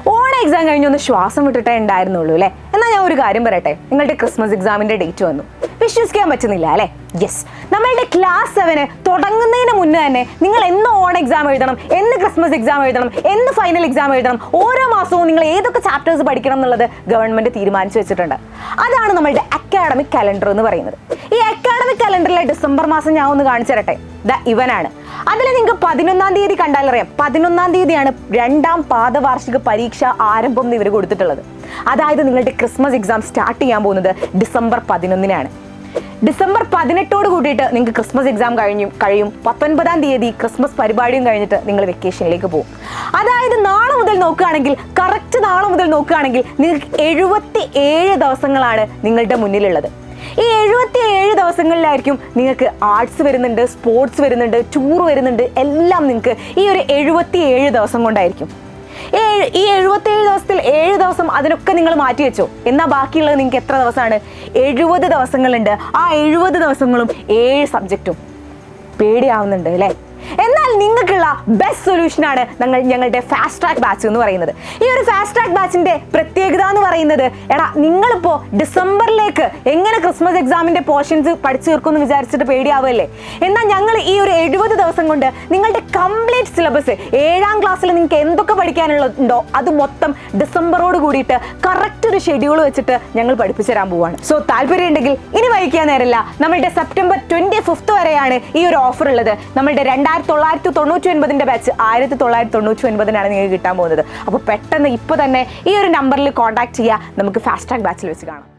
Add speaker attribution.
Speaker 1: ഓണ എക്സാം കഴിഞ്ഞൊന്ന് ശ്വാസം വിട്ടിട്ടേ ഉണ്ടായിരുന്നുള്ളൂ അല്ലേ? എന്നാൽ ഞാൻ ഒരു കാര്യം പറയട്ടെ, നിങ്ങളുടെ ക്രിസ്മസ് എക്സാമിന്റെ ഡേറ്റ് വന്നു. വിശ്വസിക്കാൻ പറ്റുന്നില്ല അല്ലേ? യെസ്, നമ്മളുടെ ക്ലാസ് 7 തുടങ്ങുന്നതിന് മുന്നേ തന്നെ നിങ്ങൾ എന്ന് ഓൺ എക്സാം എഴുതണം, എന്ന് ക്രിസ്മസ് എക്സാം എഴുതണം, എന്ന് ഫൈനൽ എക്സാം എഴുതണം, ഓരോ മാസവും നിങ്ങൾ ഏതൊക്കെ ചാപ്റ്റേഴ്സ് പഠിക്കണം എന്നുള്ളത് ഗവൺമെന്റ് തീരുമാനിച്ചു വെച്ചിട്ടുണ്ട്. അതാണ് നമ്മളുടെ അക്കാഡമിക് കലണ്ടർ എന്ന് പറയുന്നത്. ഈ അക്കാഡമിക് കലണ്ടറിലെ ഡിസംബർ മാസം ഞാൻ ഒന്ന് കാണിച്ചു തരട്ടെ. ഇവനാണ്. അതിൽ നിങ്ങൾക്ക് 11-ാം തീയതി കണ്ടാലറിയാം, 11-ാം തീയതിയാണ് 2ാം പാദവാർഷിക പരീക്ഷ ആരംഭം എന്ന് ഇവർ കൊടുത്തിട്ടുള്ളത്. അതായത് നിങ്ങളുടെ ക്രിസ്മസ് എക്സാം സ്റ്റാർട്ട് ചെയ്യാൻ പോകുന്നത് ഡിസംബർ 11-നാണ്. ഡിസംബർ 18 കൂട്ടിയിട്ട് നിങ്ങൾക്ക് ക്രിസ്മസ് എക്സാം കഴിയും. 19-ാം തീയതി ക്രിസ്മസ് പരിപാടിയും കഴിഞ്ഞിട്ട് നിങ്ങൾ വെക്കേഷനിലേക്ക് പോകും. അതായത് നാളെ മുതൽ നോക്കുകയാണെങ്കിൽ, കറക്റ്റ് നാളെ മുതൽ നോക്കുകയാണെങ്കിൽ നിങ്ങൾക്ക് 77 ദിവസങ്ങളാണ് നിങ്ങളുടെ മുന്നിലുള്ളത്. ഈ 77 ദിവസങ്ങളിലായിരിക്കും നിങ്ങൾക്ക് ആർട്സ് വരുന്നുണ്ട്, സ്പോർട്സ് വരുന്നുണ്ട്, ടൂർ വരുന്നുണ്ട്, എല്ലാം നിങ്ങൾക്ക് ഈ ഒരു 77 ദിവസം കൊണ്ടായിരിക്കും. ഈ 77 ദിവസത്തിൽ 7 ദിവസം അതിനൊക്കെ നിങ്ങൾ മാറ്റി വെച്ചോ. എന്നാൽ ബാക്കിയുള്ളത് നിങ്ങൾക്ക് എത്ര ദിവസമാണ്? 70 ദിവസങ്ങളുണ്ട്. ആ 70 ദിവസങ്ങളും 7 സബ്ജക്റ്റും. പേടിയാവുന്നുണ്ട് അല്ലേ? എന്നാൽ നിങ്ങൾക്കുള്ള ബെസ്റ്റ് സൊല്യൂഷനാണ് ഞങ്ങളുടെ ഫാസ്റ്റ് ട്രാക്ക് ബാച്ച് എന്ന് പറയുന്നത്. ഈ ഒരു ഫാസ്റ്റ് ട്രാക്ക് ബാച്ചിന്റെ പ്രത്യേകത എന്ന് പറയുന്നത്, നിങ്ങളിപ്പോൾ ഡിസംബറിലേക്ക് എങ്ങനെ ക്രിസ്മസ് എക്സാമിന്റെ പോർഷൻസ് പഠിച്ചു തീർക്കുമെന്ന് വിചാരിച്ചിട്ട് പേടിയാവുമല്ലേ? എന്നാൽ ഞങ്ങൾ ഈ ഒരു 70 ദിവസം കൊണ്ട് നിങ്ങളുടെ കംപ്ലീറ്റ് സിലബസ് 7ാം ക്ലാസ്സിൽ നിങ്ങൾക്ക് എന്തൊക്കെ പഠിക്കാനുള്ളതുണ്ടോ അത് മൊത്തം ഡിസംബറോട് കൂടിയിട്ട് കറക്റ്റ് ഒരു ഷെഡ്യൂൾ വെച്ചിട്ട് ഞങ്ങൾ പഠിപ്പിച്ചു തരാൻ പോവാണ്. സോ താല്പര്യം ഉണ്ടെങ്കിൽ ഇനി വൈകിക്കാൻ നേരമില്ല. നമ്മളുടെ സെപ്റ്റംബർ 25 വരെയാണ് ഈ ഒരു ഓഫർ ഉള്ളത്. നമ്മളുടെ 1999 ബാച്ച് 1999 നിങ്ങൾക്ക് കിട്ടാൻ പോകുന്നത്. അപ്പോൾ പെട്ടെന്ന് ഇപ്പോൾ തന്നെ ഈ ഒരു നമ്പറിൽ കോൺടാക്ട് ചെയ്യുക. നമുക്ക് ഫാസ്റ്റ് ട്രാക്ക് ബാച്ചിൽ വെച്ച് കാണാം.